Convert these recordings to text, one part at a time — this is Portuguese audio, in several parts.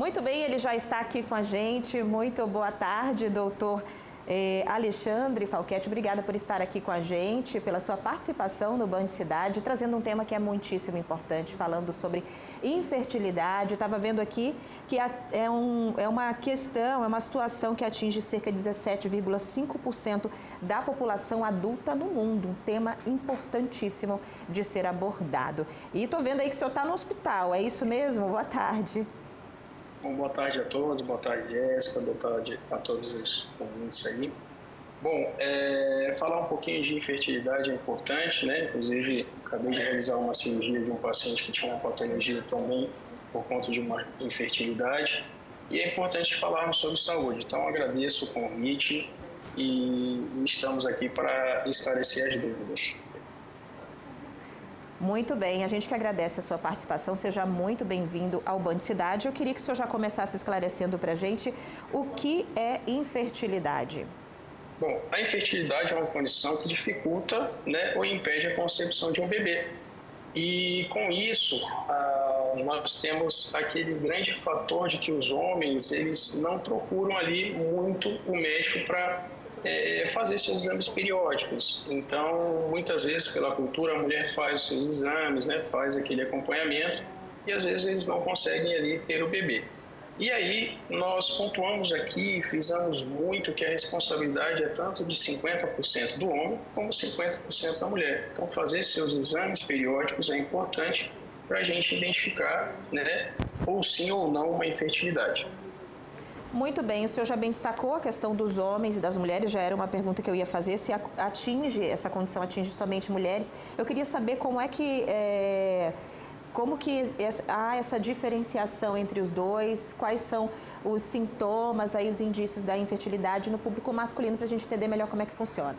Muito bem, ele já está aqui com a gente. Muito boa tarde, doutor Alexandre Falquete. Obrigada por estar aqui com a gente, pela sua participação no Band Cidade, trazendo um tema que é muitíssimo importante, falando sobre infertilidade. Estava vendo aqui que é uma questão, é uma situação que atinge cerca de 17,5% da população adulta no mundo. Um tema importantíssimo de ser abordado. E estou vendo aí que o senhor está no hospital, é isso mesmo? Boa tarde. Bom, boa tarde a todos, boa tarde, Jéssica, boa tarde a todos os ouvintes aí. Bom, falar um pouquinho de infertilidade é importante, né? Inclusive, acabei de realizar uma cirurgia de um paciente que tinha uma patologia também por conta de uma infertilidade. E é importante falarmos sobre saúde. Então, agradeço o convite e estamos aqui para esclarecer as dúvidas. Muito bem, a gente que agradece a sua participação, seja muito bem-vindo ao Band Cidade. Eu queria que o senhor já começasse esclarecendo para a gente o que é infertilidade. Bom, a infertilidade é uma condição que dificulta, né, ou impede a concepção de um bebê. E com isso, nós temos aquele grande fator de que os homens, eles não procuram ali muito o médico para fazer seus exames periódicos. Então, muitas vezes, pela cultura, a mulher faz os seus exames, né, faz aquele acompanhamento e às vezes eles não conseguem ali ter o bebê. E aí, nós pontuamos aqui, frisamos muito que a responsabilidade é tanto de 50% do homem como 50% da mulher. Então, fazer seus exames periódicos é importante para a gente identificar, né, ou sim ou não uma infertilidade. Muito bem, o senhor já bem destacou a questão dos homens e das mulheres, já era uma pergunta que eu ia fazer, se essa condição atinge somente mulheres. Eu queria saber como que há essa diferenciação entre os dois, quais são os sintomas, aí, os indícios da infertilidade no público masculino, para a gente entender melhor como é que funciona.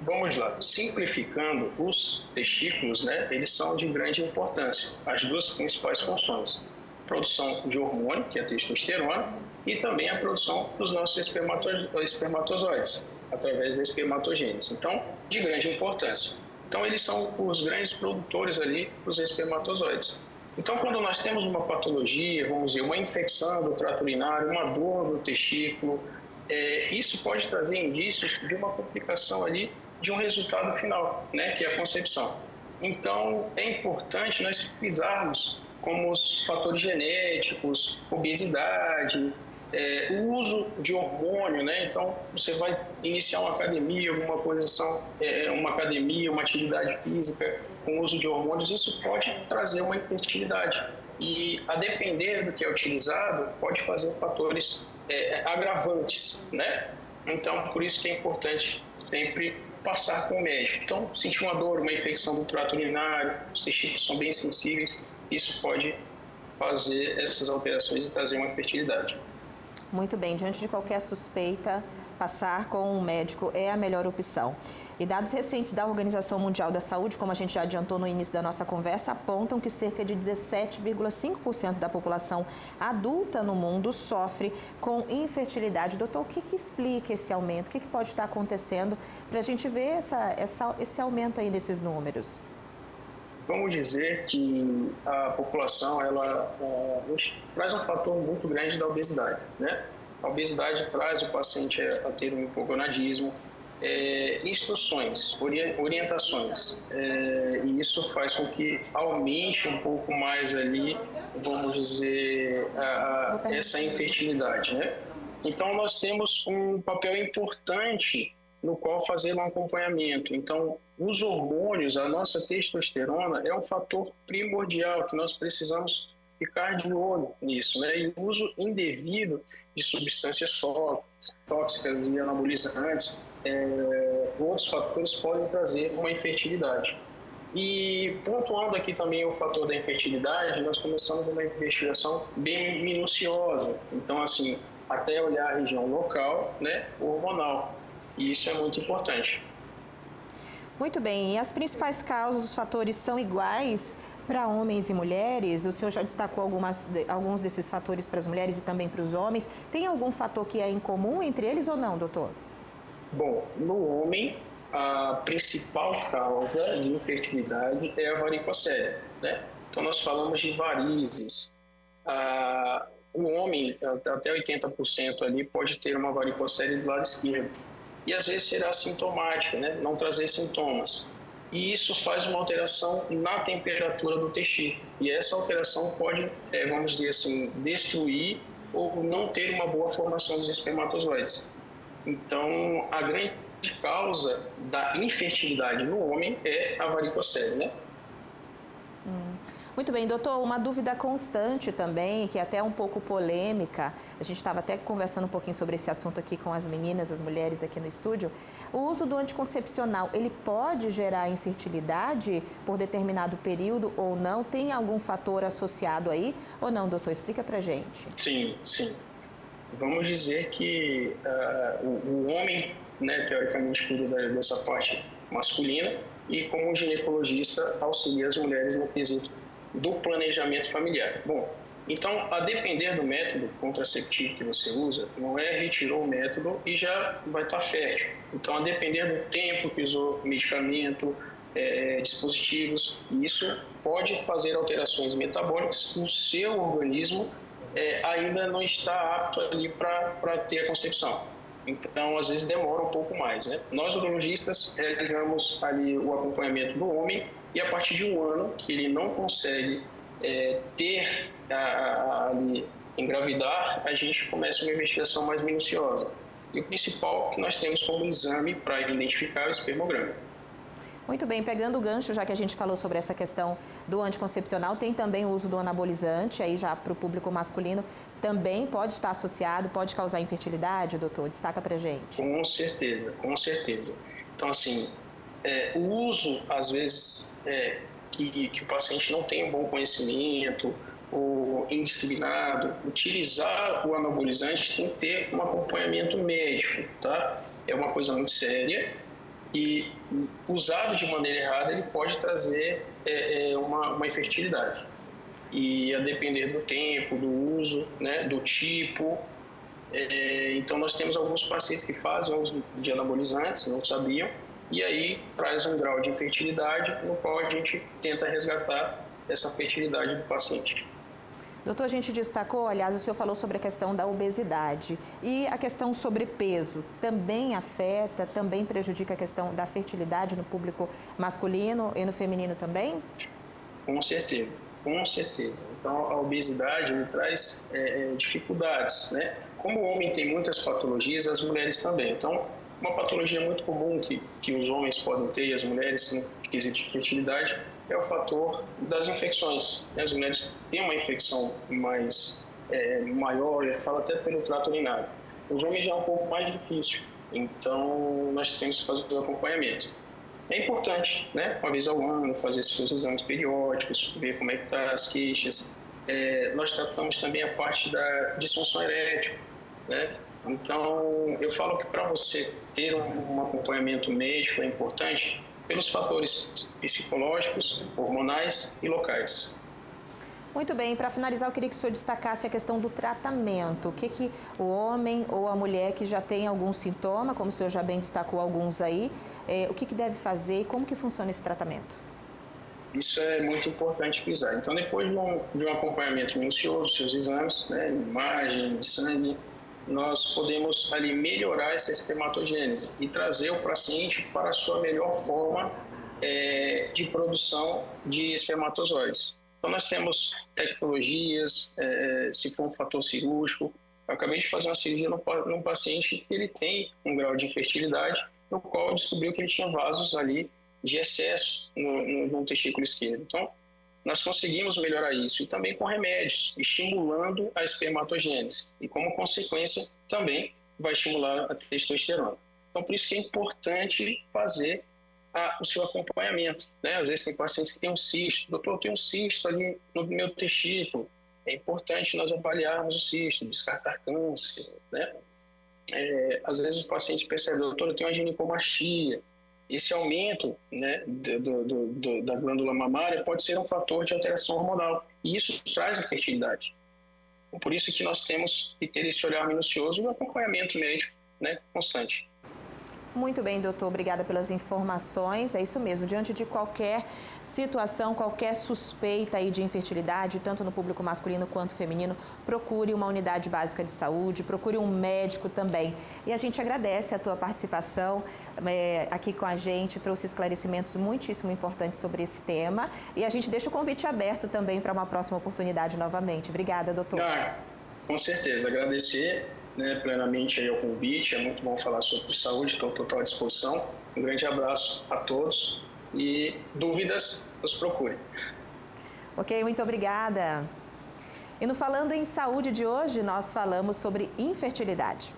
Vamos lá, simplificando, os testículos, né, eles são de grande importância. As duas principais funções: produção de hormônio, que é a testosterona, e também a produção dos nossos espermatozoides, através da espermatogênese. Então, de grande importância. Então, eles são os grandes produtores ali dos espermatozoides. Então, quando nós temos uma patologia, vamos dizer, uma infecção do trato urinário, uma dor no testículo, isso pode trazer indícios de uma complicação ali de um resultado final, né, que é a concepção. Então, é importante nós frisarmos como os fatores genéticos, obesidade, o uso de hormônio, né? Então, você vai iniciar uma academia, uma academia, uma atividade física com uso de hormônios, isso pode trazer uma infertilidade. E, a depender do que é utilizado, pode fazer fatores agravantes, né? Então, por isso que é importante sempre passar com o médico. Então, sentir uma dor, uma infecção do trato urinário, os testículos são bem sensíveis, isso pode fazer essas alterações e trazer uma infertilidade. Muito bem, diante de qualquer suspeita, passar com um médico é a melhor opção. E dados recentes da Organização Mundial da Saúde, como a gente já adiantou no início da nossa conversa, apontam que cerca de 17,5% da população adulta no mundo sofre com infertilidade. Doutor, o que explica esse aumento? O que pode estar acontecendo para a gente ver esse aumento aí desses números? Vamos dizer que a população ela traz um fator muito grande da obesidade, né? A obesidade traz o paciente a ter um hipogonadismo, instruções, orientações, e isso faz com que aumente um pouco mais ali, vamos dizer, essa infertilidade, né? Então, nós temos um papel importante no qual fazer um acompanhamento. Então, os hormônios, a nossa testosterona é um fator primordial que nós precisamos ficar de olho nisso, né? E o uso indevido de substâncias tóxicas e anabolizantes, outros fatores podem trazer uma infertilidade. E pontuando aqui também o fator da infertilidade, nós começamos uma investigação bem minuciosa. Então, assim, até olhar a região local, né, hormonal. E isso é muito importante. Muito bem. E as principais causas, os fatores são iguais para homens e mulheres? O senhor já destacou alguns desses fatores para as mulheres e também para os homens. Tem algum fator que é em comum entre eles ou não, doutor? Bom, no homem, a principal causa de infertilidade é a varicocele, né? Então, nós falamos de varizes. o homem, até 80% ali, pode ter uma varicocele do lado esquerdo. E às vezes será assintomática, né? Não trazer sintomas. E isso faz uma alteração na temperatura do testículo. E essa alteração pode, vamos dizer assim, destruir ou não ter uma boa formação dos espermatozoides. Então, a grande causa da infertilidade no homem é a varicocele, né? Muito bem, doutor, uma dúvida constante também, que é até um pouco polêmica, a gente estava até conversando um pouquinho sobre esse assunto aqui com as meninas, as mulheres aqui no estúdio, o uso do anticoncepcional, ele pode gerar infertilidade por determinado período ou não? Tem algum fator associado aí ou não, doutor? Explica pra gente. Sim, sim. Vamos dizer que o homem, né, teoricamente, cuida dessa parte masculina e como ginecologista auxilia as mulheres no quesito do planejamento familiar. Bom, então, a depender do método contraceptivo que você usa, não é retirou o método e já vai estar fértil. Então, a depender do tempo que usou medicamento, dispositivos, isso pode fazer alterações metabólicas no seu organismo, ainda não está apto ali para ter a concepção. Então, às vezes demora um pouco mais, né? Nós, urologistas, realizamos ali o acompanhamento do homem e a partir de um ano que ele não consegue engravidar, a gente começa uma investigação mais minuciosa. E o principal que nós temos como exame para identificar é o espermograma. Muito bem, pegando o gancho, já que a gente falou sobre essa questão do anticoncepcional, tem também o uso do anabolizante, aí já para o público masculino, também pode estar associado, pode causar infertilidade, doutor? Destaca pra gente. Com certeza, com certeza. Então, assim, o uso, às vezes, que o paciente não tem um bom conhecimento ou indisciplinado, utilizar o anabolizante tem que ter um acompanhamento médico, tá? É uma coisa muito séria e, usado de maneira errada, ele pode trazer uma infertilidade. E a depender do tempo, do uso, né, do tipo. Então, nós temos alguns pacientes que fazem uso de anabolizantes, não sabiam, e aí traz um grau de infertilidade no qual a gente tenta resgatar essa fertilidade do paciente. Doutor, a gente destacou, aliás, o senhor falou sobre a questão da obesidade e a questão sobrepeso também afeta, também prejudica a questão da fertilidade no público masculino e no feminino também? Com certeza, com certeza. Então, a obesidade traz dificuldades, né? Como o homem tem muitas patologias, as mulheres também. Então, uma patologia muito comum que os homens podem ter e as mulheres no quesito de fertilidade é o fator das infecções. As mulheres têm uma infecção maior, eu falo até pelo trato urinário. Os homens já é um pouco mais difícil, então nós temos que fazer o acompanhamento. É importante, né, uma vez ao ano, fazer seus exames periódicos, ver como é que estão as queixas. Nós tratamos também a parte da disfunção erétil, né? Então, eu falo que para você ter um acompanhamento médico é importante pelos fatores psicológicos, hormonais e locais. Muito bem, para finalizar, eu queria que o senhor destacasse a questão do tratamento. O que o homem ou a mulher que já tem algum sintoma, como o senhor já bem destacou alguns aí, o que deve fazer e como que funciona esse tratamento? Isso é muito importante frisar. Então, depois de um acompanhamento minucioso, seus exames, né, imagem, sangue, nós podemos ali melhorar essa espermatogênese e trazer o paciente para a sua melhor forma de produção de espermatozoides. Então, nós temos tecnologias, se for um fator cirúrgico. Eu acabei de fazer uma cirurgia num paciente que ele tem um grau de infertilidade, no qual descobriu que ele tinha vasos ali de excesso no testículo esquerdo. Então, nós conseguimos melhorar isso e também com remédios, estimulando a espermatogênese. E como consequência, também vai estimular a testosterona. Então, por isso que é importante fazer o seu acompanhamento, né? Às vezes tem pacientes que têm um cisto. Doutor, eu tenho um cisto ali no meu testículo. É importante nós avaliarmos o cisto, descartar câncer, né? Às vezes o paciente percebe, doutor, eu tenho uma ginecomastia. Esse aumento, né, da glândula mamária pode ser um fator de alteração hormonal e isso traz a fertilidade. Por isso que nós temos que ter esse olhar minucioso e um acompanhamento médico, né, constante. Muito bem, doutor. Obrigada pelas informações. É isso mesmo. Diante de qualquer situação, qualquer suspeita aí de infertilidade, tanto no público masculino quanto feminino, procure uma unidade básica de saúde, procure um médico também. E a gente agradece a tua participação aqui com a gente, trouxe esclarecimentos muitíssimo importantes sobre esse tema. E a gente deixa o convite aberto também para uma próxima oportunidade novamente. Obrigada, doutor. Com certeza. Agradecer, plenamente aí o convite, é muito bom falar sobre saúde, estou total à disposição. Um grande abraço a todos e dúvidas, nos procurem. Ok, muito obrigada. E no Falando em Saúde de hoje, nós falamos sobre infertilidade.